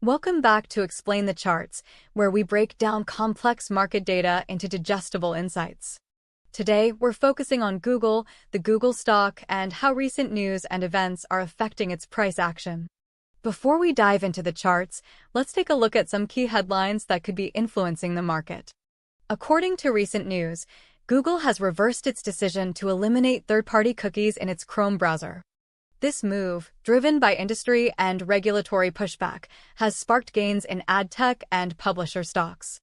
Welcome back to Explain the Charts, where we break down complex market data into digestible insights. Today, we're focusing on Google, the Google stock, and how recent news and events are affecting its price action. Before we dive into the charts, let's take a look at some key headlines that could be influencing the market. According to recent news, Google has reversed its decision to eliminate third-party cookies in its Chrome browser. This move, driven by industry and regulatory pushback, has sparked gains in ad tech and publisher stocks.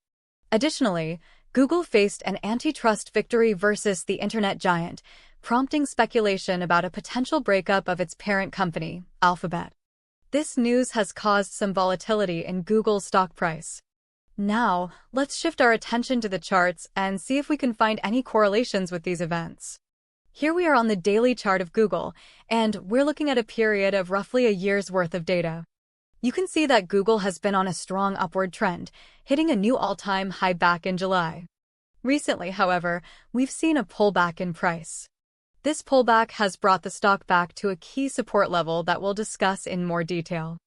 Additionally, Google faced an antitrust victory versus the internet giant, prompting speculation about a potential breakup of its parent company, Alphabet. This news has caused some volatility in Google's stock price. Now, let's shift our attention to the charts and see if we can find any correlations with these events. Here we are on the daily chart of Google, and we're looking at a period of roughly a year's worth of data. You can see that Google has been on a strong upward trend, hitting a new all-time high back in July. Recently, however, we've seen a pullback in price. This pullback has brought the stock back to a key support level that we'll discuss in more detail.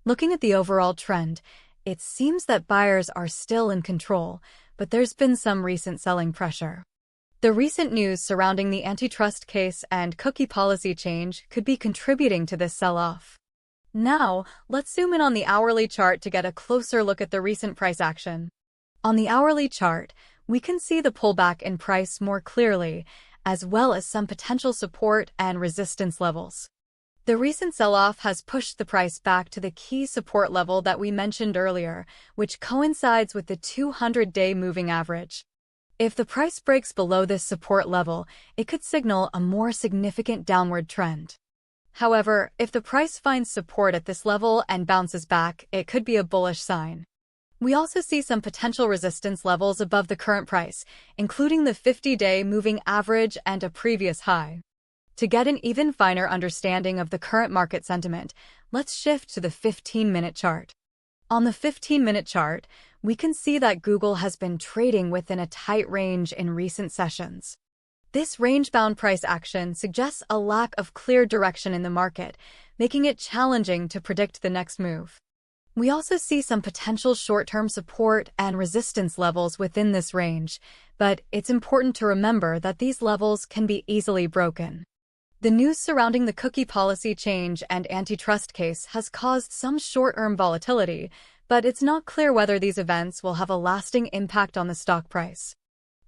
Looking at the overall trend, it seems that buyers are still in control, but there's been some recent selling pressure. The recent news surrounding the antitrust case and cookie policy change could be contributing to this sell-off. Now, let's zoom in on the hourly chart to get a closer look at the recent price action. On the hourly chart, we can see the pullback in price more clearly, as well as some potential support and resistance levels. The recent sell-off has pushed the price back to the key support level that we mentioned earlier, which coincides with the 200-day moving average. If the price breaks below this support level, it could signal a more significant downward trend. However, if the price finds support at this level and bounces back, it could be a bullish sign. We also see some potential resistance levels above the current price, including the 50-day moving average and a previous high. To get an even finer understanding of the current market sentiment, let's shift to the 15-minute chart. On the 15-minute chart, we can see that Google has been trading within a tight range in recent sessions. This range-bound price action suggests a lack of clear direction in the market, making it challenging to predict the next move. We also see some potential short-term support and resistance levels within this range, but it's important to remember that these levels can be easily broken. The news surrounding the cookie policy change and antitrust case has caused some short-term volatility, but it's not clear whether these events will have a lasting impact on the stock price.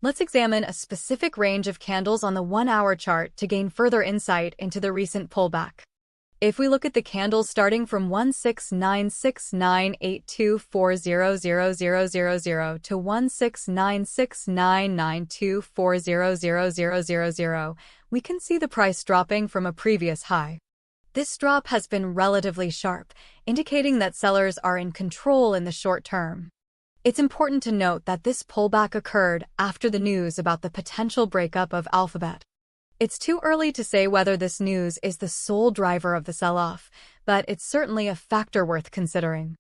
Let's examine a specific range of candles on the 1-hour chart to gain further insight into the recent pullback. If we look at the candles starting from 1696982400000 to 1696992400000, we can see the price dropping from a previous high. This drop has been relatively sharp, indicating that sellers are in control in the short term. It's important to note that this pullback occurred after the news about the potential breakup of Alphabet. It's too early to say whether this news is the sole driver of the sell-off, but it's certainly a factor worth considering.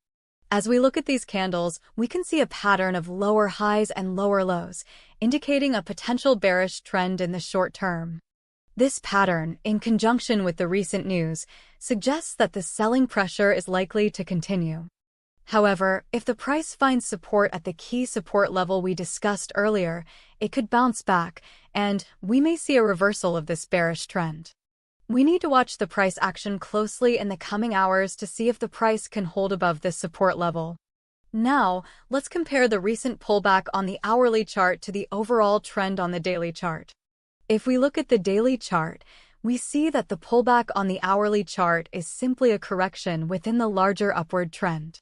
As we look at these candles, we can see a pattern of lower highs and lower lows, indicating a potential bearish trend in the short term. This pattern, in conjunction with the recent news, suggests that the selling pressure is likely to continue. However, if the price finds support at the key support level we discussed earlier, it could bounce back, and we may see a reversal of this bearish trend. We need to watch the price action closely in the coming hours to see if the price can hold above this support level. Now, let's compare the recent pullback on the hourly chart to the overall trend on the daily chart. If we look at the daily chart, we see that the pullback on the hourly chart is simply a correction within the larger upward trend.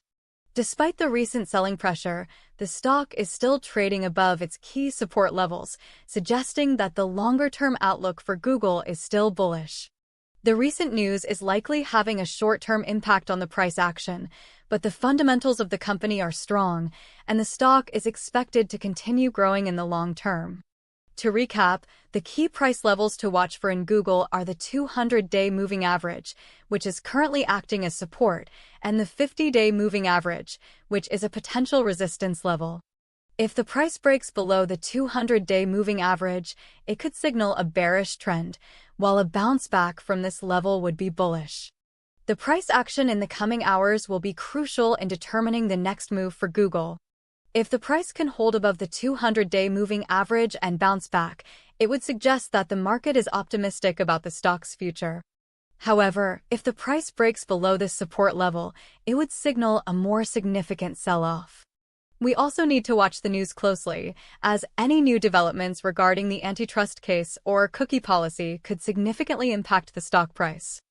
Despite the recent selling pressure, the stock is still trading above its key support levels, suggesting that the longer-term outlook for Google is still bullish. The recent news is likely having a short-term impact on the price action, but the fundamentals of the company are strong, and the stock is expected to continue growing in the long term. To recap, the key price levels to watch for in Google are the 200-day moving average, which is currently acting as support, and the 50-day moving average, which is a potential resistance level. If the price breaks below the 200-day moving average, it could signal a bearish trend, while a bounce back from this level would be bullish. The price action in the coming hours will be crucial in determining the next move for Google. If the price can hold above the 200-day moving average and bounce back, it would suggest that the market is optimistic about the stock's future. However, if the price breaks below this support level, it would signal a more significant sell-off. We also need to watch the news closely, as any new developments regarding the antitrust case or cookie policy could significantly impact the stock price.